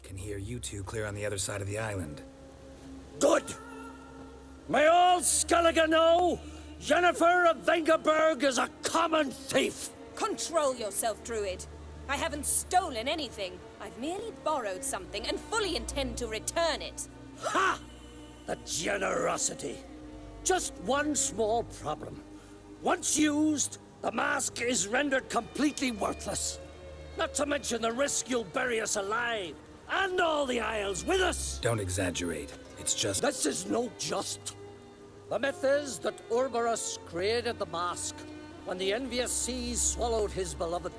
Can hear you two clear on the other side of the island. Good! May all Skellige know Yennefer of Vengerberg is a common thief! Control yourself, Druid. I haven't stolen anything. I've merely borrowed something and fully intend to return it. Ha! The generosity. Just one small problem. Once used, the mask is rendered completely worthless. Not to mention the risk you'll bury us alive, and all the Isles with us! Don't exaggerate. It's just... This is no just. The myth is that Urborus created the mask when the envious seas swallowed his beloved.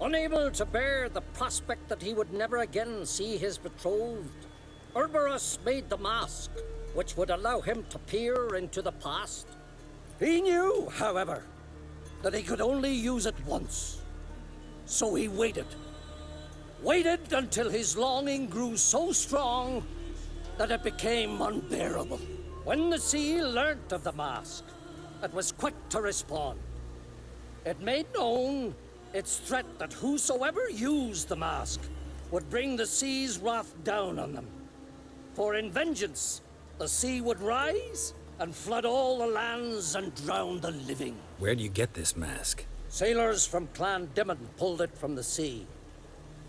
Unable to bear the prospect that he would never again see his betrothed, Urborus made the mask, which would allow him to peer into the past. He knew, however, that he could only use it once. So he waited. Waited until his longing grew so strong that it became unbearable. When the sea learnt of the mask, it was quick to respond. It made known its threat that whosoever used the mask would bring the sea's wrath down on them. For in vengeance, the sea would rise and flood all the lands and drown the living. Where do you get this mask? Sailors from Clan Dimon pulled it from the sea,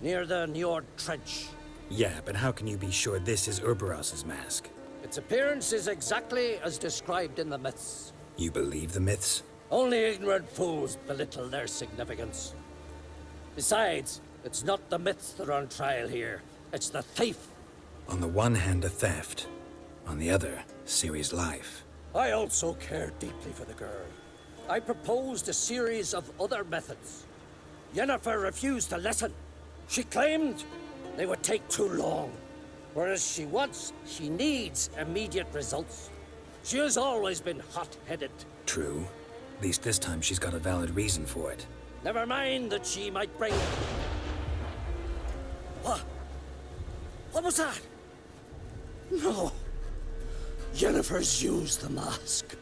near the Njord Trench. Yeah, but how can you be sure this is Urboros's mask? Its appearance is exactly as described in the myths. You believe the myths? Only ignorant fools belittle their significance. Besides, it's not the myths that are on trial here. It's the thief. On the one hand, a theft. On the other, Ciri's life. I also care deeply for the girl. I proposed a series of other methods. Yennefer refused to listen. She claimed they would take too long. Whereas she needs immediate results. She has always been hot-headed. True. At least this time she's got a valid reason for it. Never mind that she might bring... What? What was that? No. Yennefer's used the mask.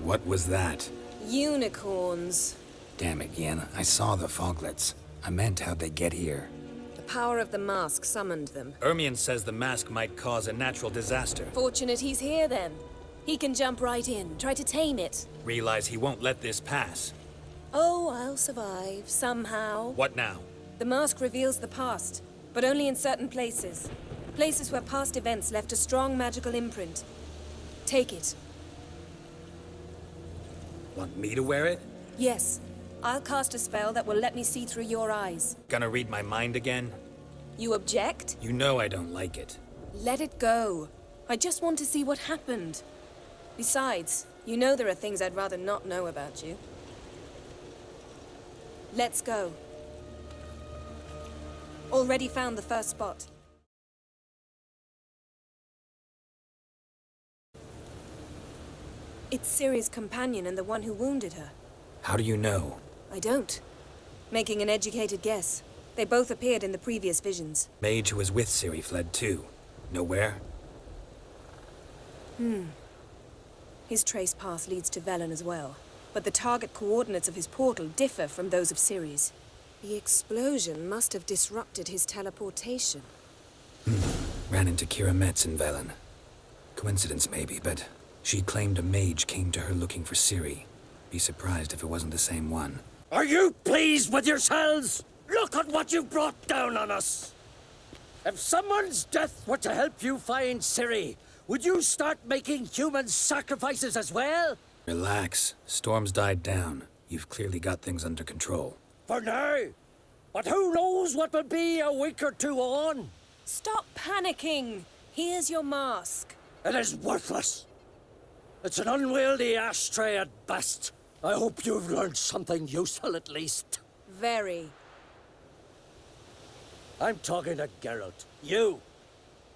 What was that? Unicorns. Damn it, Yen. I saw the foglets. I meant how'd they get here. The power of the mask summoned them. Ermion says the mask might cause a natural disaster. Fortunate he's here, then. He can jump right in, try to tame it. Realize he won't let this pass. Oh, I'll survive, somehow. What now? The mask reveals the past, but only in certain places. Places where past events left a strong magical imprint. Take it. Want me to wear it? Yes. I'll cast a spell that will let me see through your eyes. Gonna read my mind again? You object? You know I don't like it. Let it go. I just want to see what happened. Besides, you know there are things I'd rather not know about you. Let's go. Already found the first spot. It's Ciri's companion and the one who wounded her. How do you know? I don't. Making an educated guess. They both appeared in the previous visions. Mage who was with Ciri fled too. Nowhere? His trace path leads to Velen as well. But the target coordinates of his portal differ from those of Ciri's. The explosion must have disrupted his teleportation. Ran into Kira Metz in Velen. Coincidence maybe, but she claimed a mage came to her looking for Ciri. Be surprised if it wasn't the same one. Are you pleased with yourselves? Look at what you've brought down on us! If someone's death were to help you find Ciri, would you start making human sacrifices as well? Relax. Storm's died down. You've clearly got things under control. For now. But who knows what will be a week or two on? Stop panicking! Here's your mask. It is worthless. It's an unwieldy ashtray at best. I hope you've learned something useful at least. Very. I'm talking to Geralt. You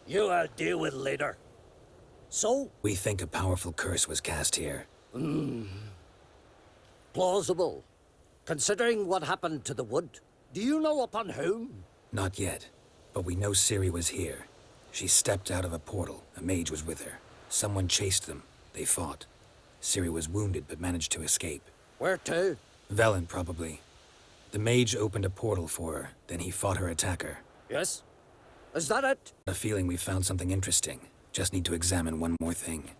I'll deal with later. So? We think a powerful curse was cast here. Plausible. Considering what happened to the wood, do you know upon whom? Not yet. But we know Ciri was here. She stepped out of a portal. A mage was with her. Someone chased them. They fought. Ciri was wounded but managed to escape. Where to? Velen, probably. The mage opened a portal for her, then he fought her attacker. Yes? Is that it? A feeling we found something interesting. Just need to examine one more thing.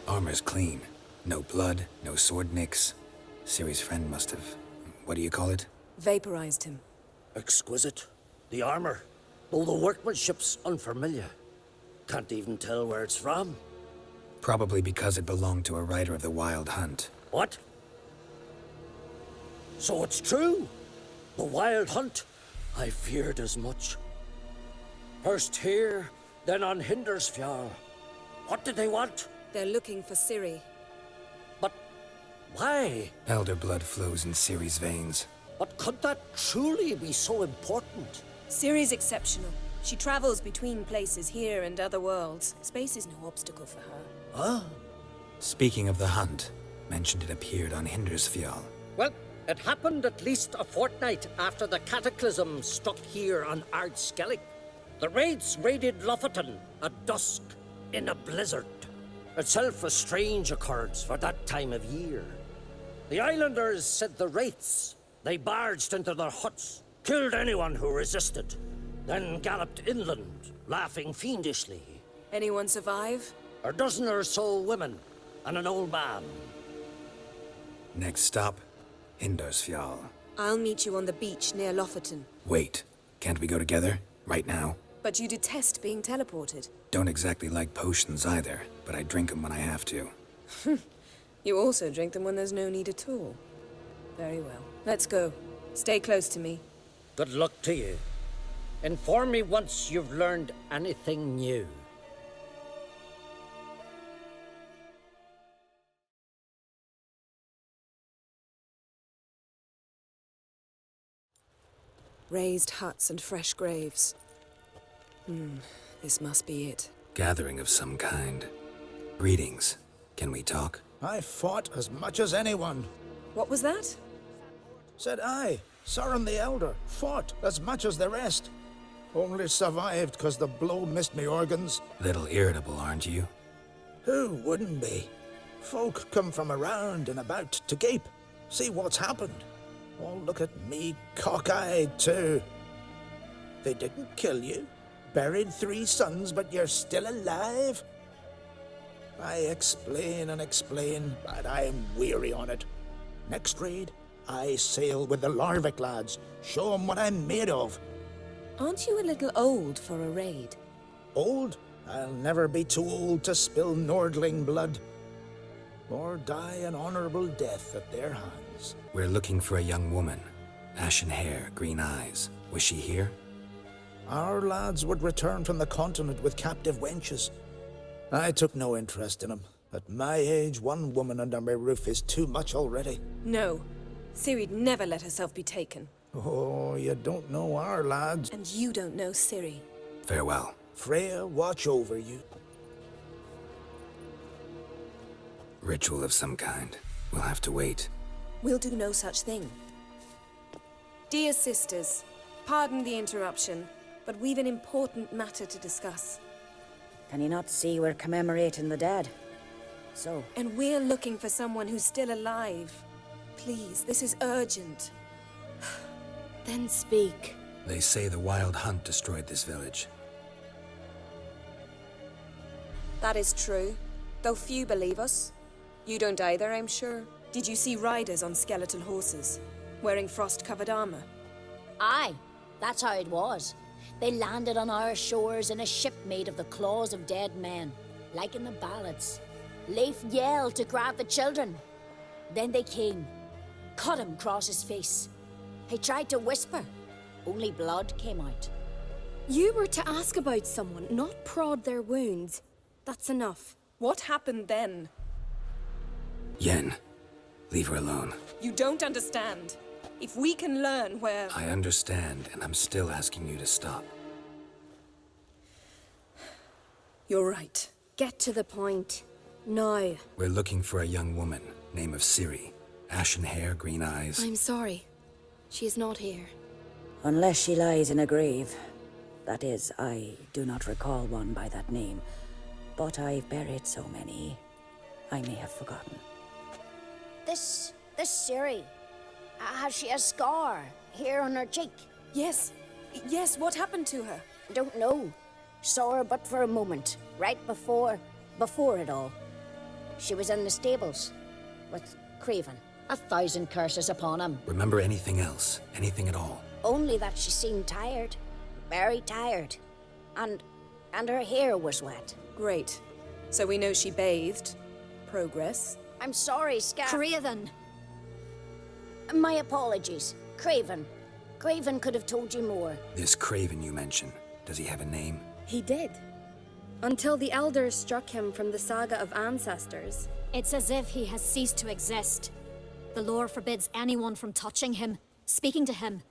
Armor's clean. No blood, no sword nicks. Ciri's friend must have... what do you call it? Vaporized him. Exquisite. The armor, though the workmanship's unfamiliar. Can't even tell where it's from. Probably because it belonged to a rider of the Wild Hunt. What? So it's true? The Wild Hunt? I feared as much. First here, then on Hindersfjall. What did they want? They're looking for Ciri. But why? Elder blood flows in Ciri's veins. But could that truly be so important? Ciri's exceptional. She travels between places here and other worlds. Space is no obstacle for her. Huh? Speaking of the hunt, mentioned it appeared on Hindersfjall. Well, it happened at least a fortnight after the cataclysm struck here on Ardskellig. The raids raided Lofoten at dusk in a blizzard. Itself a strange occurrence for that time of year. The islanders said the wraiths. They barged into their huts, killed anyone who resisted, then galloped inland, laughing fiendishly. Anyone survive? A dozen or so women, and an old man. Next stop, Hindersfjall. I'll meet you on the beach near Lofoten. Wait, can't we go together? Right now? But you detest being teleported. Don't exactly like potions either, but I drink them when I have to. You also drink them when there's no need at all. Very well. Let's go. Stay close to me. Good luck to you. Inform me once you've learned anything new. Raised huts and fresh graves. This must be it. Gathering of some kind. Greetings. Can we talk? I fought as much as anyone. What was that? Said I, Sauron the Elder, fought as much as the rest. Only survived because the blow missed me organs. Little irritable, aren't you? Who wouldn't be? Folk come from around and about to gape, see what's happened. Oh, look at me, cockeyed too. They didn't kill you. Buried 3 sons, but you're still alive? I explain and explain, but I am weary on it. Next raid, I sail with the Larvik lads, show 'em what I'm made of. Aren't you a little old for a raid? Old? I'll never be too old to spill Nordling blood. Or die an honorable death at their hands. We're looking for a young woman. Ashen hair, green eyes. Was she here? Our lads would return from the continent with captive wenches. I took no interest in 'em. At my age, 1 woman under my roof is too much already. No. Ciri'd never let herself be taken. Oh, you don't know our lads. And you don't know Ciri. Farewell. Freya, watch over you. Ritual of some kind. We'll have to wait. We'll do no such thing. Dear sisters, pardon the interruption, but we've an important matter to discuss. Can you not see we're commemorating the dead? So, And we're looking for someone who's still alive. Please, this is urgent. Then speak. They say the Wild Hunt destroyed this village. That is true, though few believe us. You don't either, I'm sure. Did you see riders on skeletal horses, wearing frost-covered armor? Aye, that's how it was. They landed on our shores in a ship made of the claws of dead men, like in the ballads. Leif yelled to grab the children. Then they came, cut him across his face. He tried to whisper, only blood came out. You were to ask about someone, not prod their wounds. That's enough. What happened then? Yen, leave her alone. You don't understand. If we can learn where... I understand, and I'm still asking you to stop. You're right. Get to the point. Now. We're looking for a young woman, name of Ciri. Ashen hair, green eyes. I'm sorry. She is not here. unless she lies in a grave. That is, I do not recall one by that name. but I've buried so many, I may have forgotten. This Ciri, has she a scar here on her cheek? Yes. Yes, what happened to her? Don't know. Saw her but for a moment, right before it all. She was in the stables with Craven. 1,000 curses upon him. Remember anything else? Anything at all? Only that she seemed tired. Very tired. And her hair was wet. Great. So we know she bathed. Progress. I'm sorry, Craven! My apologies. Craven. Craven could have told you more. This Craven you mentioned, does he have a name? He did. Until the elders struck him from the saga of ancestors. It's as if he has ceased to exist. The lore forbids anyone from touching him, speaking to him,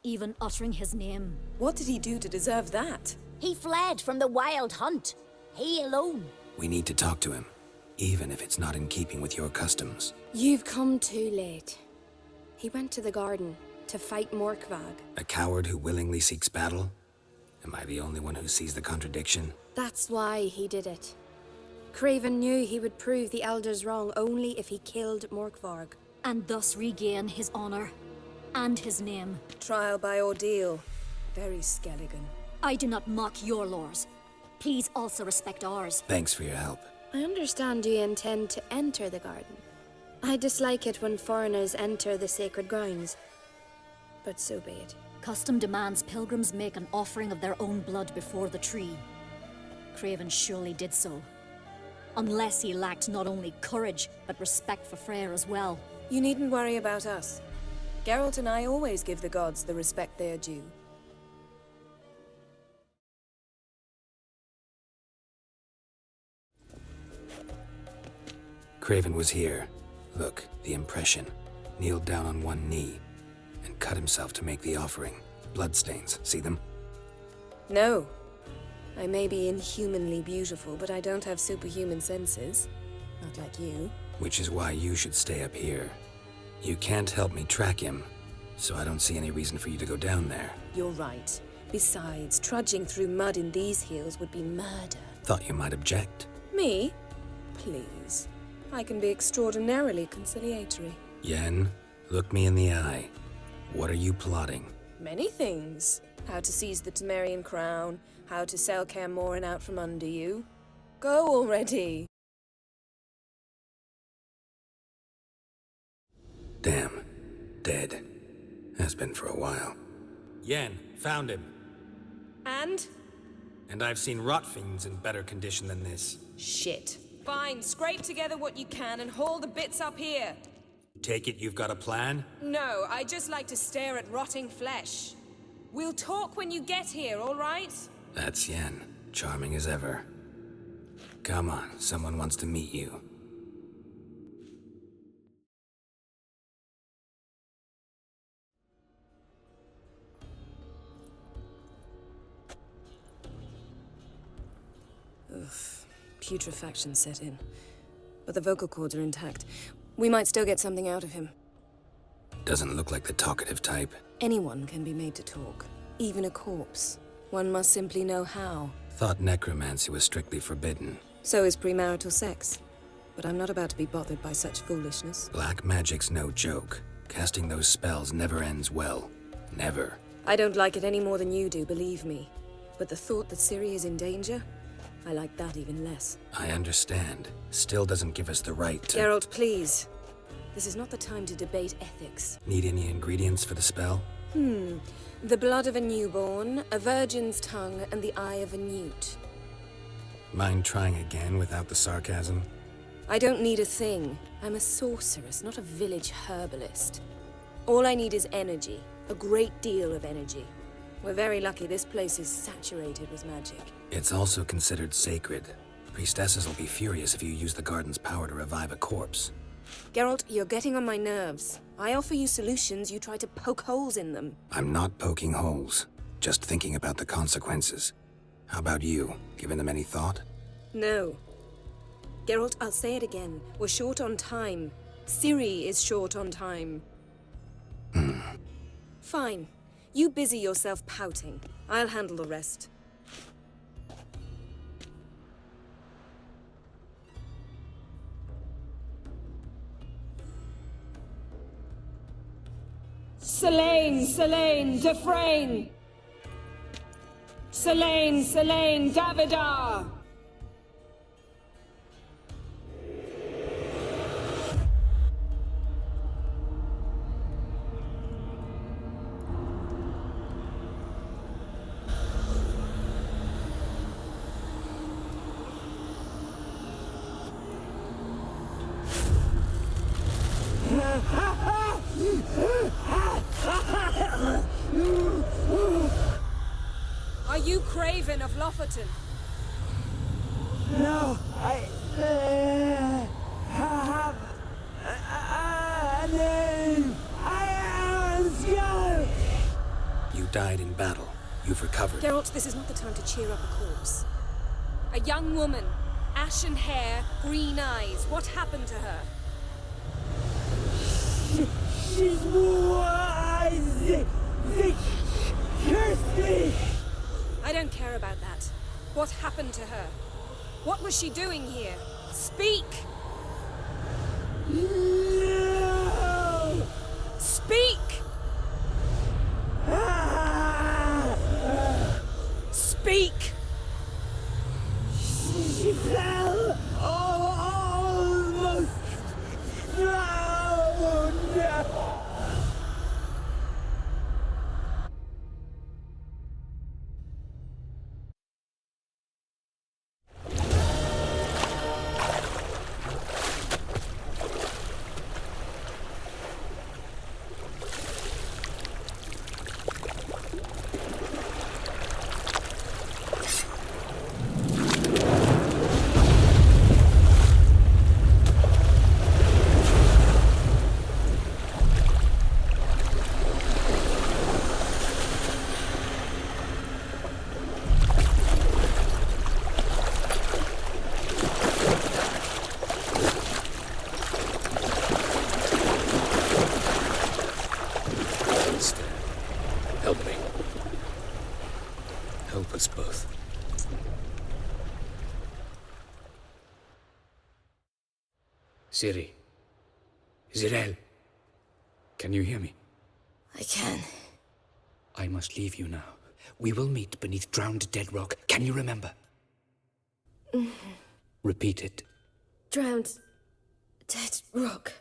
even uttering his name. What did he do to deserve that? He fled from the wild hunt. He alone. We need to talk to him, even if it's not in keeping with your customs. You've come too late. He went to the garden to fight Morkvag. A coward who willingly seeks battle? Am I the only one who sees the contradiction? That's why he did it. Craven knew he would prove the elders wrong only if he killed Morkvarg. And thus regain his honor and his name. Trial by ordeal. Very Skelligan. I do not mock your laws. Please also respect ours. Thanks for your help. I understand you intend to enter the garden. I dislike it when foreigners enter the sacred grounds. But so be it. Custom demands pilgrims make an offering of their own blood before the tree. Craven surely did so. Unless he lacked not only courage, but respect for Freyr as well. You needn't worry about us. Geralt and I always give the gods the respect they are due. Craven was here. Look, the impression. Kneeled down on one knee and cut himself to make the offering. Bloodstains, see them? No. I may be inhumanly beautiful, but I don't have superhuman senses. Not like you. Which is why you should stay up here. You can't help me track him, so I don't see any reason for you to go down there. You're right. Besides, trudging through mud in these hills would be murder. Thought you might object. Me? Please. I can be extraordinarily conciliatory. Yen, look me in the eye. What are you plotting? Many things. How to seize the Temerian crown, how to sell Kaer Morhen out from under you. Go already! Damn. Dead. Has been for a while. Yen, found him. And? And I've seen rot fiends in better condition than this. Shit. Fine, scrape together what you can and haul the bits up here. Take it you've got a plan? No, I just like to stare at rotting flesh. We'll talk when you get here, all right? That's Yen. Charming as ever. Come on, someone wants to meet you. Putrefaction set in. But the vocal cords are intact. We might still get something out of him. Doesn't look like the talkative type. Anyone can be made to talk. Even a corpse. One must simply know how. Thought necromancy was strictly forbidden. So is premarital sex. But I'm not about to be bothered by such foolishness. Black magic's no joke. Casting those spells never ends well. Never. I don't like it any more than you do, believe me. But the thought that Ciri is in danger? I like that even less. I understand. Still doesn't give us the right to... Geralt, please. This is not the time to debate ethics. Need any ingredients for the spell? The blood of a newborn, a virgin's tongue, and the eye of a newt. Mind trying again without the sarcasm? I don't need a thing. I'm a sorceress, not a village herbalist. All I need is energy. A great deal of energy. We're very lucky this place is saturated with magic. It's also considered sacred. Priestesses will be furious if you use the garden's power to revive a corpse. Geralt, you're getting on my nerves. I offer you solutions, you try to poke holes in them. I'm not poking holes. Just thinking about the consequences. How about you? Given them any thought? No. Geralt, I'll say it again. We're short on time. Ciri is short on time. Fine. You busy yourself pouting. I'll handle the rest. Selene, Selene, Dufresne! Selene, Selene, Davidar! Are you Craven of Lofoten? No, I have a name. I am Skjall. You died in battle. You've recovered. Geralt, this is not the time to cheer up a corpse. A young woman, ashen hair, green eyes. What happened to her? She's wise. They cursed me. I don't care about that. What happened to her? What was she doing here? Speak! No. Speak! Speak! She fell almost drowned. Help me. Help us both. Ciri. Zirael. Can you hear me? I can. I must leave you now. We will meet beneath drowned dead rock. Can you remember? Repeat it. Drowned. Dead rock.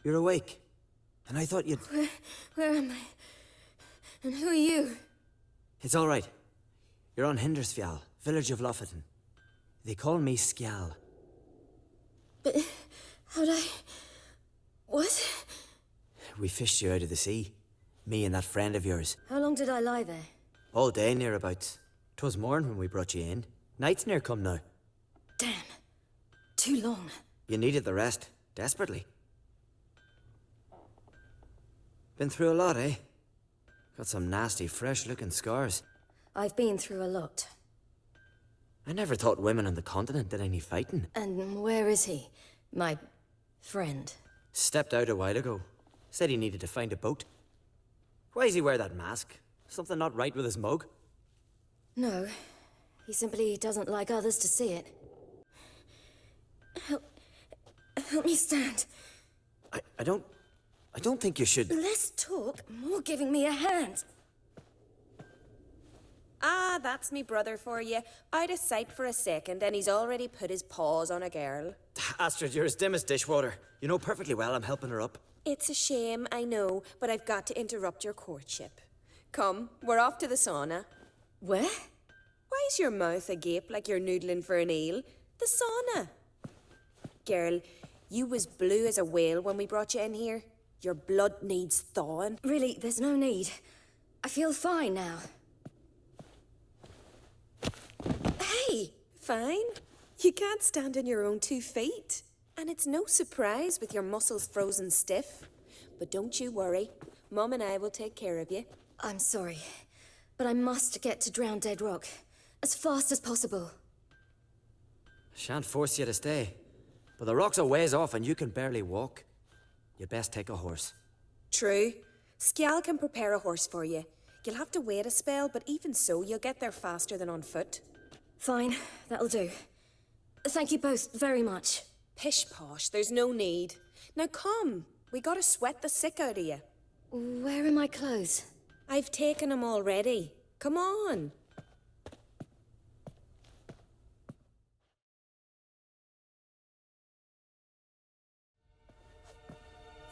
You're awake. And I thought you'd... Where am I? And who are you? It's all right. You're on Hindersfjall, village of Lofoten. They call me Skjall. But how'd I... What? We fished you out of the sea. Me and that friend of yours. How long did I lie there? All day nearabouts. 'Twas morn when we brought you in. Night's near come now. Damn. Too long. You needed the rest. Desperately. Been through a lot, eh? Got some nasty, fresh-looking scars. I've been through a lot. I never thought women on the continent did any fighting. And where is he? My friend. Stepped out a while ago. Said he needed to find a boat. Why does he wear that mask? Something not right with his mug? No. He simply doesn't like others to see it. Help me stand. I don't think you should... Less talk, more giving me a hand. Ah, that's me brother for you. Out of sight for a second, and he's already put his paws on a girl. Astrid, you're as dim as dishwater. You know perfectly well I'm helping her up. It's a shame, I know, but I've got to interrupt your courtship. Come, we're off to the sauna. Where? Why's your mouth agape like you're noodling for an eel? The sauna. Girl, you was blue as a whale when we brought you in here. Your blood needs thawing. Really, there's no need. I feel fine now. Hey, fine. You can't stand on your own 2 feet. And it's no surprise with your muscles frozen stiff. But don't you worry. Mum and I will take care of you. I'm sorry, but I must get to Drowned Dead Rock as fast as possible. Shan't force you to stay. But the rock's a ways off and you can barely walk. You'd best take a horse. True. Skjall can prepare a horse for you. You'll have to wait a spell, but even so, you'll get there faster than on foot. Fine, that'll do. Thank you both very much. Pish posh, there's no need. Now come, we gotta sweat the sick out of you. Where are my clothes? I've taken them already. Come on.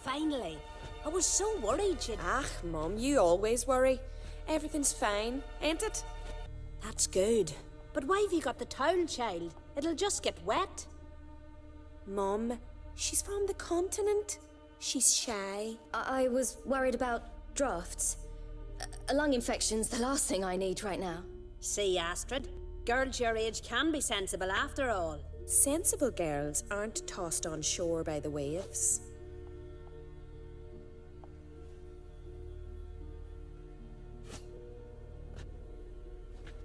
Finally. I was so worried you'd... Ach, Mum, you always worry. Everything's fine, ain't it? That's good. But why have you got the towel, child? It'll just get wet. Mum, she's from the continent. She's shy. I was worried about drafts. A lung infection's the last thing I need right now. See, Astrid? Girls your age can be sensible after all. Sensible girls aren't tossed on shore by the waves.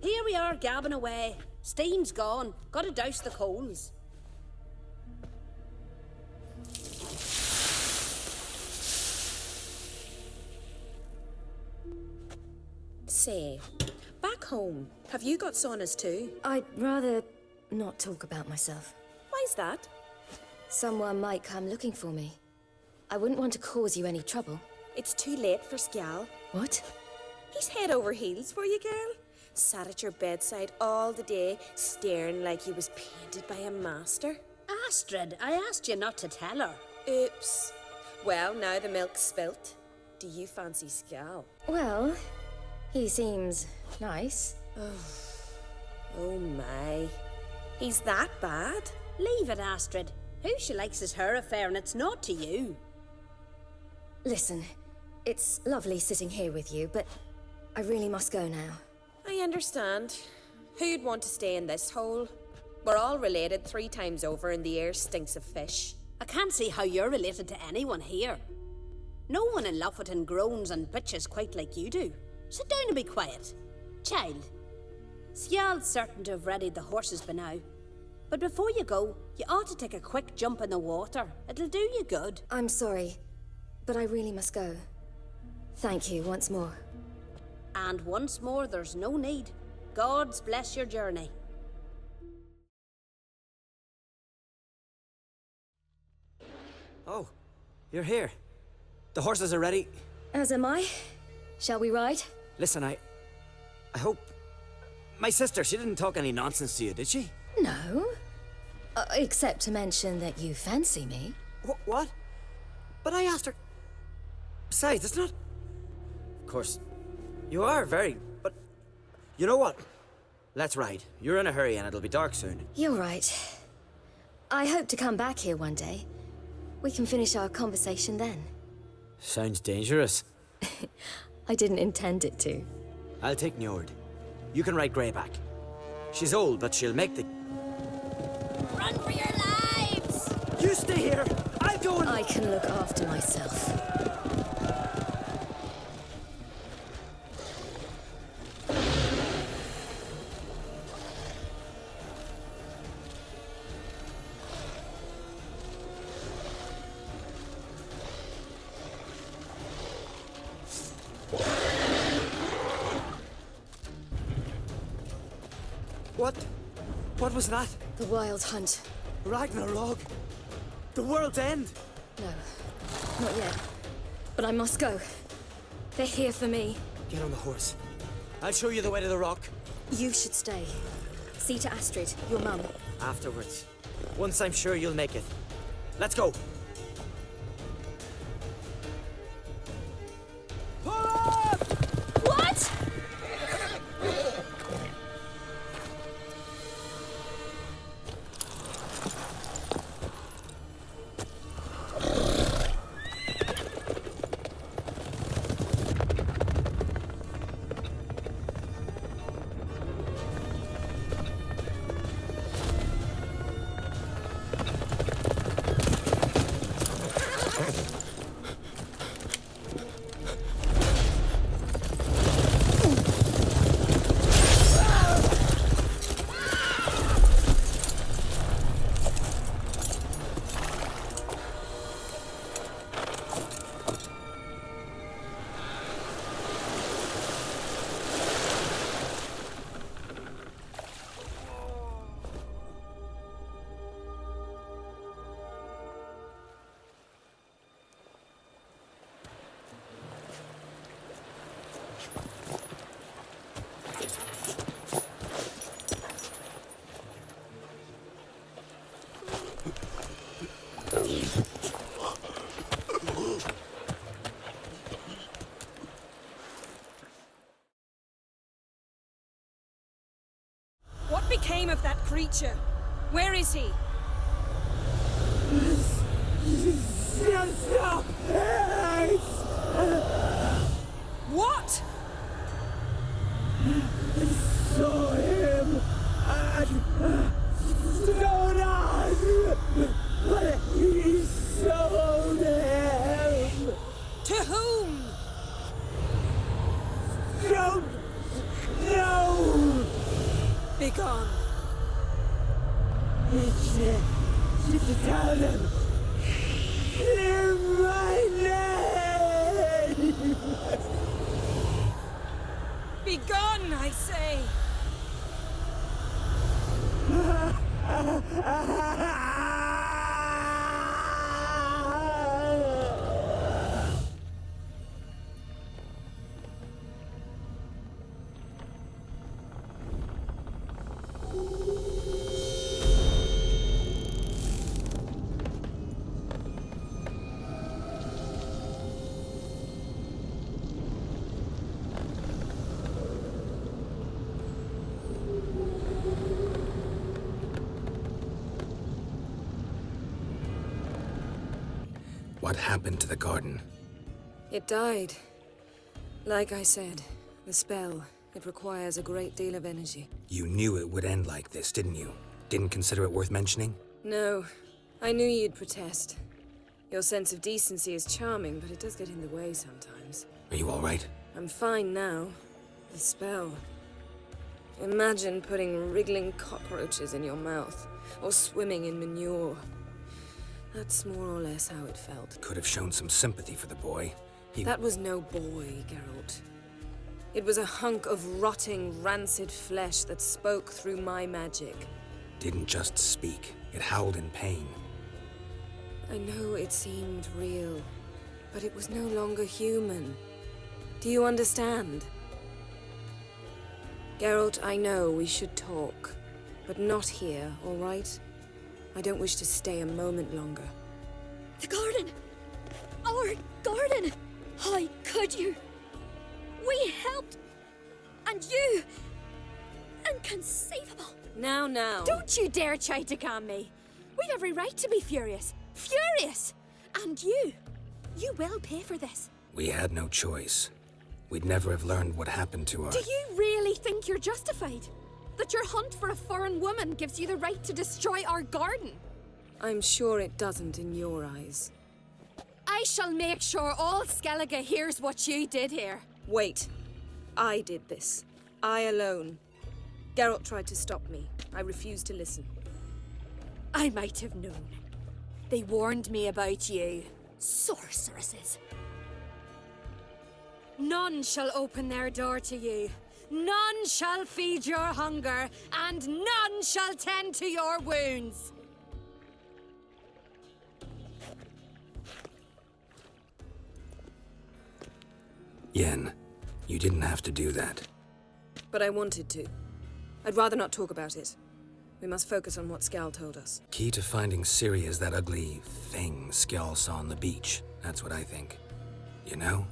Here we are gabbing away. Steam's gone. Gotta douse the coals. Say, back home, have you got saunas too? I'd rather not talk about myself. Why's that? Someone might come looking for me. I wouldn't want to cause you any trouble. It's too late for Skjal. What? He's head over heels for you, girl. Sat at your bedside all the day, staring like he was painted by a master. Astrid, I asked you not to tell her. Oops. Well, now the milk's spilt. Do you fancy Skjal? Well, he seems nice. Oh my. He's that bad? Leave it, Astrid. Who she likes is her affair and it's not to you. Listen, it's lovely sitting here with you, but I really must go now. I understand. Who'd want to stay in this hole? We're all related 3 times over and the air stinks of fish. I can't see how you're related to anyone here. No one in Lofferton groans and bitches quite like you do. Sit down and be quiet. Child, Skjal's certain to have readied the horses by now. But before you go, you ought to take a quick jump in the water. It'll do you good. I'm sorry, but I really must go. Thank you once more. And once more, there's no need. God's bless your journey. Oh, you're here. The horses are ready. As am I. Shall we ride? Listen, I hope... My sister, she didn't talk any nonsense to you, did she? No. Except to mention that you fancy me. What? But I asked her... Besides, it's not... Of course, you are very... But... You know what? Let's ride. You're in a hurry and it'll be dark soon. You're right. I hope to come back here one day. We can finish our conversation then. Sounds dangerous. I didn't intend it to. I'll take Njord. You can ride Greyback. She's old, but she'll make the... Run for your lives! You stay here! I'll go and... I can look after myself. What was that? The Wild Hunt. Ragnarok? The world's end? No, not yet. But I must go. They're here for me. Get on the horse. I'll show you the way to the rock. You should stay. See to Astrid, your mum. Afterwards. Once I'm sure you'll make it. Let's go. What? creature. Where is he? Stop! What? Saw him at Stonan, but he sold him. To whom? Don't know. Begone. To tell them. Clear my name. Begone, I say. What happened to the garden? It died. Like I said, the spell, it requires a great deal of energy. You knew it would end like this, didn't you? Didn't consider it worth mentioning? No, I knew you'd protest. Your sense of decency is charming, but it does get in the way sometimes. Are you all right? I'm fine now. The spell. Imagine putting wriggling cockroaches in your mouth, or swimming in manure. That's more or less how it felt. Could have shown some sympathy for the boy. That was no boy, Geralt. It was a hunk of rotting, rancid flesh that spoke through my magic. Didn't just speak. It howled in pain. I know it seemed real, but it was no longer human. Do you understand? Geralt, I know we should talk, but not here, all right? I don't wish to stay a moment longer. The garden! Our garden! How could you? We helped! And you! Inconceivable! Now. Don't you dare try to calm me! We've every right to be furious! Furious! And you will pay for this. We had no choice. We'd never have learned what happened to our... Do you really think you're justified? That your hunt for a foreign woman gives you the right to destroy our garden? I'm sure it doesn't in your eyes. I shall make sure all Skellige hears what you did here. Wait. I did this. I alone. Geralt tried to stop me. I refused to listen. I might have known. They warned me about you. Sorceresses. None shall open their door to you. None shall feed your hunger, and none shall tend to your wounds. Yen, you didn't have to do that. But I wanted to. I'd rather not talk about it. We must focus on what Skjall told us. Key to finding Ciri is that ugly thing Skjall saw on the beach. That's what I think. You know,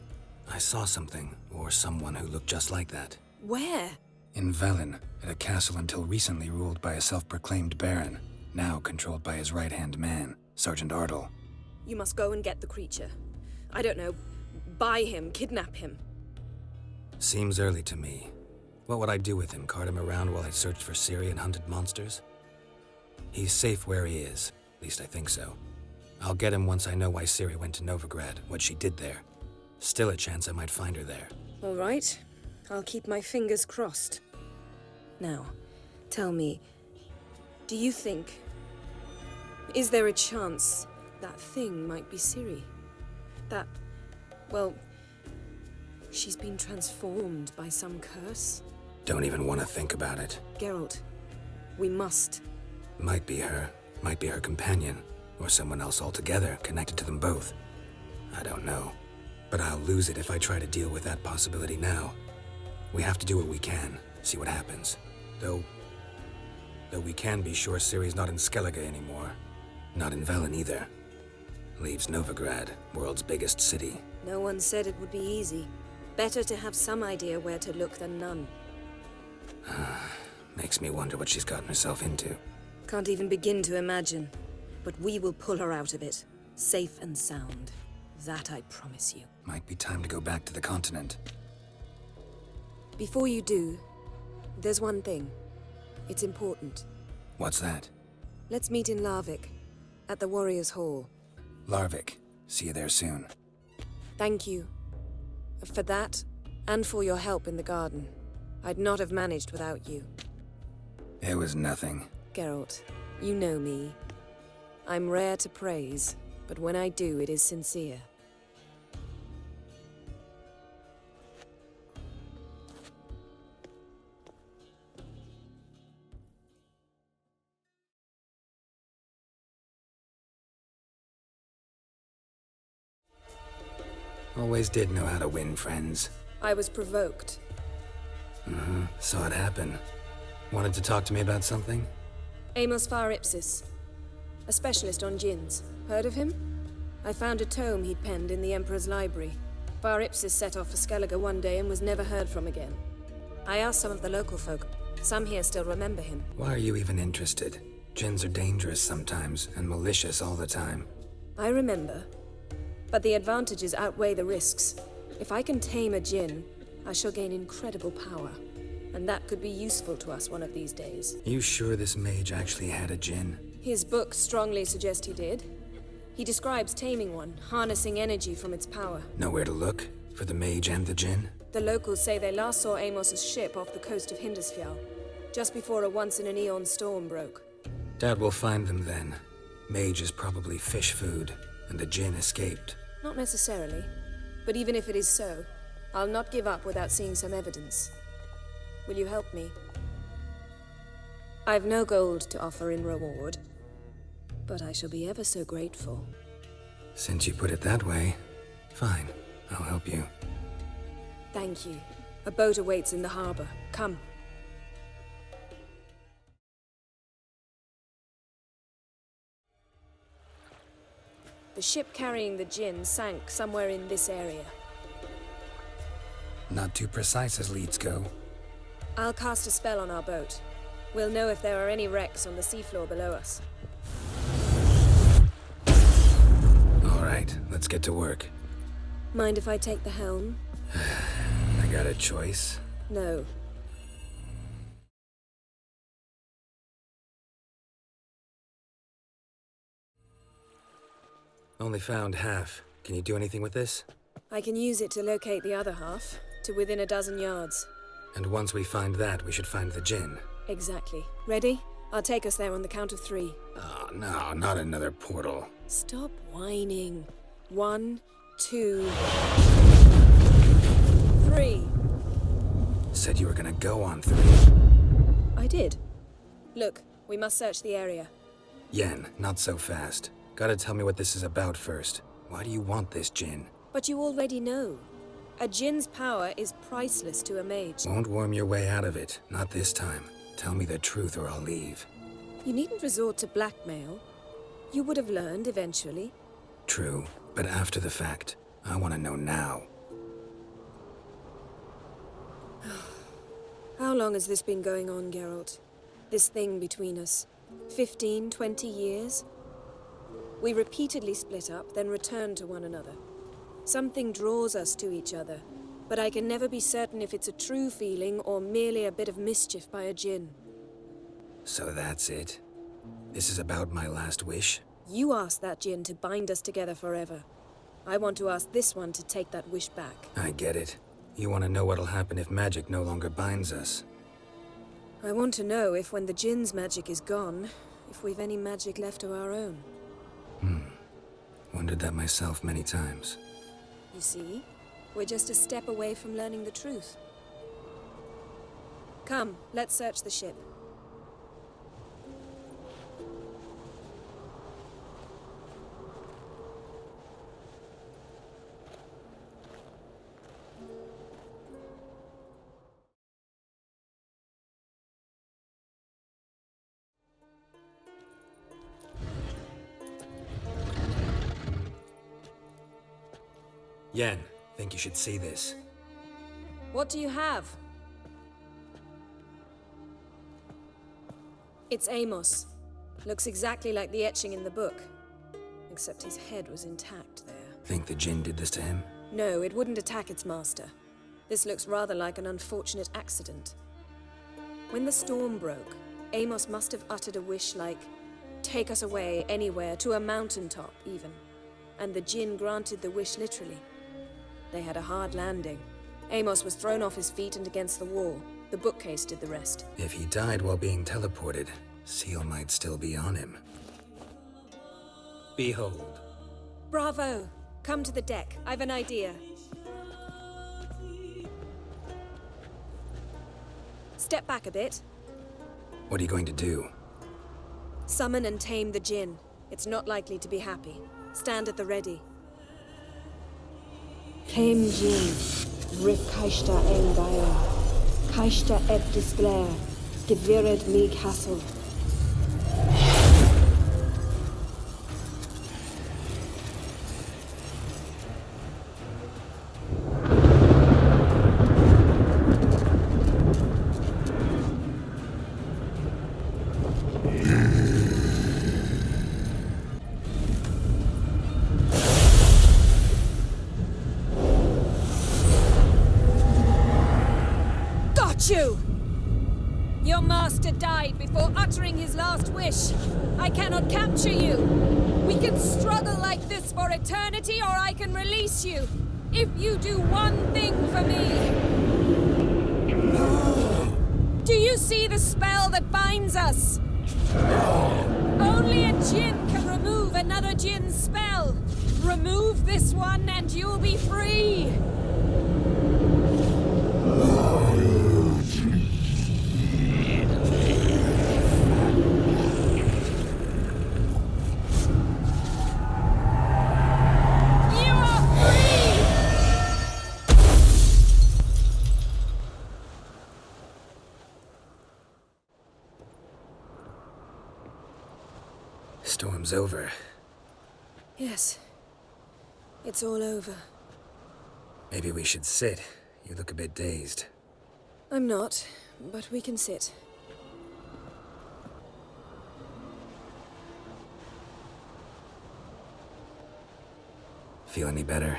I saw something, or someone who looked just like that. Where? In Velen, at a castle until recently ruled by a self-proclaimed baron, now controlled by his right-hand man, Sergeant Ardle. You must go and get the creature. I don't know, buy him, kidnap him. Seems early to me. What would I do with him? Cart him around while I searched for Ciri and hunted monsters? He's safe where he is. At least I think so. I'll get him once I know why Ciri went to Novigrad, what she did there. Still a chance I might find her there. All right. I'll keep my fingers crossed. Now, tell me, do you think... Is there a chance that thing might be Ciri? That... well... she's been transformed by some curse? Don't even want to think about it. Geralt, we must. Might be her companion, or someone else altogether connected to them both. I don't know. But I'll lose it if I try to deal with that possibility now. We have to do what we can, see what happens. Though we can be sure Ciri's not in Skellige anymore. Not in Velen either. Leaves Novigrad, world's biggest city. No one said it would be easy. Better to have some idea where to look than none. Makes me wonder what she's gotten herself into. Can't even begin to imagine. But we will pull her out of it, safe and sound. That I promise you. Might be time to go back to the continent. Before you do, there's one thing. It's important. What's that? Let's meet in Larvik, at the Warriors' Hall. Larvik. See you there soon. Thank you. For that, and for your help in the garden. I'd not have managed without you. It was nothing. Geralt, you know me. I'm rare to praise, but when I do, it is sincere. Always did know how to win friends. I was provoked. Saw it happen. Wanted to talk to me about something? Amos Far Ipsis, a specialist on djinns. Heard of him? I found a tome he'd penned in the Emperor's library. Far Ipsis set off for Skellige one day and was never heard from again. I asked some of the local folk. Some here still remember him. Why are you even interested? Djinns are dangerous sometimes, and malicious all the time. I remember. But the advantages outweigh the risks. If I can tame a djinn, I shall gain incredible power. And that could be useful to us one of these days. You sure this mage actually had a djinn? His books strongly suggest he did. He describes taming one, harnessing energy from its power. Nowhere to look? For the mage and the djinn? The locals say they last saw Amos's ship off the coast of Hindisfjall, just before a once-in-an-eon storm broke. Doubt we'll find them then. Mage is probably fish food, and the djinn escaped. Not necessarily. But even if it is so, I'll not give up without seeing some evidence. Will you help me? I've no gold to offer in reward, but I shall be ever so grateful. Since you put it that way, fine. I'll help you. Thank you. A boat awaits in the harbor. Come. The ship carrying the djinn sank somewhere in this area. Not too precise as leads go. I'll cast a spell on our boat. We'll know if there are any wrecks on the seafloor below us. All right, let's get to work. Mind if I take the helm? I got a choice. No. Only found half. Can you do anything with this? I can use it to locate the other half, to within a dozen yards. And once we find that, we should find the djinn. Exactly. Ready? I'll take us there on the count of 3. Oh, no, not another portal. Stop whining. 1, 2, 3. Said you were gonna go on 3. I did. Look, we must search the area. Yen, not so fast. Gotta tell me what this is about first. Why do you want this djinn? But you already know. A djinn's power is priceless to a mage. Won't worm your way out of it. Not this time. Tell me the truth or I'll leave. You needn't resort to blackmail. You would have learned eventually. True, but after the fact. I want to know now. How long has this been going on, Geralt? This thing between us? 15, 20 years? We repeatedly split up, then returned to one another. Something draws us to each other, but I can never be certain if it's a true feeling or merely a bit of mischief by a djinn. So that's it? This is about my last wish? You asked that djinn to bind us together forever. I want to ask this one to take that wish back. I get it. You want to know what'll happen if magic no longer binds us. I want to know if when the djinn's magic is gone, if we've any magic left of our own. Wondered that myself many times. You see? We're just a step away from learning the truth. Come, let's search the ship. Yen, think you should see this. What do you have? It's Amos. Looks exactly like the etching in the book. Except his head was intact there. Think the Jinn did this to him? No, it wouldn't attack its master. This looks rather like an unfortunate accident. When the storm broke, Amos must have uttered a wish like, "Take us away, anywhere, to a mountaintop, even." And the Jinn granted the wish literally. They had a hard landing. Amos was thrown off his feet and against the wall. The bookcase did the rest. If he died while being teleported, Seal might still be on him. Behold. Bravo! Come to the deck. I've an idea. Step back a bit. What are you going to do? Summon and tame the Jinn. It's not likely to be happy. Stand at the ready. Came Jin, Rif Kaishta ein Gaia, Kaishta et Disglair, Gevired me Castle. You! Your master died before uttering his last wish. I cannot capture you. We can struggle like this for eternity, or I can release you. If you do one thing for me. Do you see the spell that binds us? Only a Jinn can remove another Jinn's spell. Remove this one and you'll be free. Storm's over. Yes. It's all over. Maybe we should sit. You look a bit dazed. I'm not, but we can sit. Feel any better?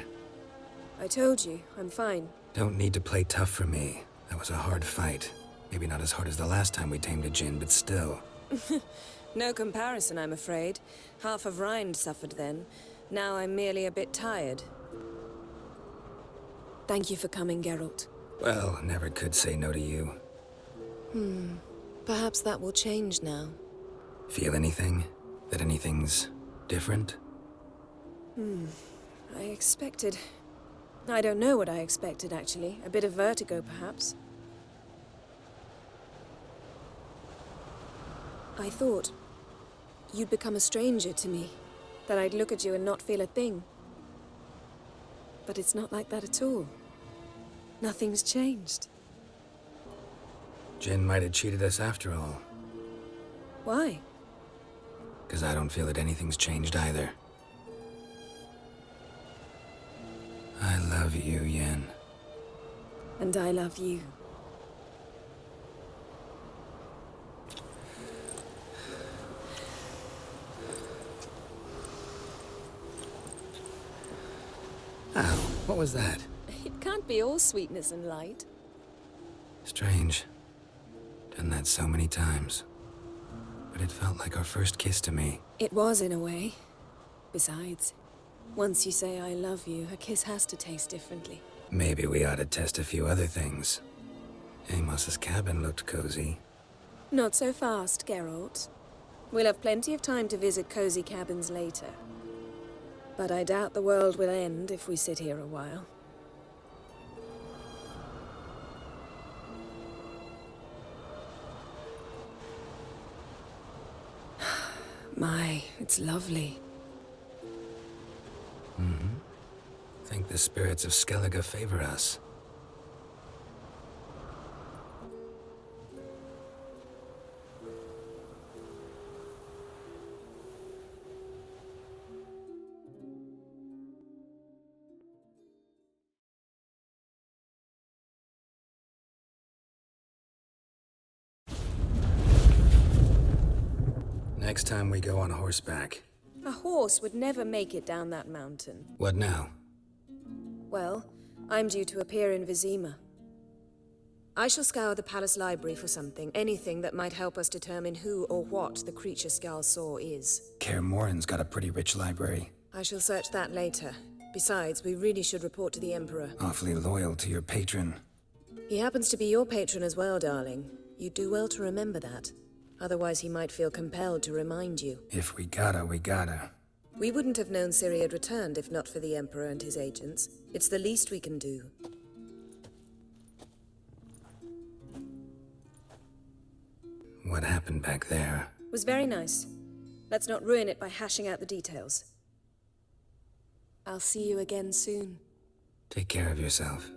I told you, I'm fine. Don't need to play tough for me. That was a hard fight. Maybe not as hard as the last time we tamed a Jinn, but still. No comparison, I'm afraid. Half of Rind suffered then. Now I'm merely a bit tired. Thank you for coming, Geralt. Well, never could say no to you. Perhaps that will change now. Feel anything? That anything's different? I expected... I don't know what I expected, actually. A bit of vertigo, perhaps. I thought you'd become a stranger to me, that I'd look at you and not feel a thing. But it's not like that at all. Nothing's changed. Jinn might have cheated us after all. Why? 'Cause I don't feel that anything's changed either. I love you, Yen. And I love you. Ow, what was that? It can't be all sweetness and light. Strange. Done that so many times. But it felt like our first kiss to me. It was, in a way. Besides, once you say I love you, a kiss has to taste differently. Maybe we ought to test a few other things. Amos's cabin looked cozy. Not so fast, Geralt. We'll have plenty of time to visit cozy cabins later. But I doubt the world will end if we sit here a while. My, it's lovely. Think the spirits of Skellige favor us. Next time we go on horseback. A horse would never make it down that mountain. What now? Well, I'm due to appear in Vizima. I shall scour the palace library for something, anything that might help us determine who or what the creature Skal saw is. Kaer Morhen's got a pretty rich library. I shall search that later. Besides, we really should report to the Emperor. Awfully loyal to your patron. He happens to be your patron as well, darling. You do well to remember that. Otherwise, he might feel compelled to remind you. If we gotta, we gotta. We wouldn't have known Ciri had returned if not for the Emperor and his agents. It's the least we can do. What happened back there? Was very nice. Let's not ruin it by hashing out the details. I'll see you again soon. Take care of yourself.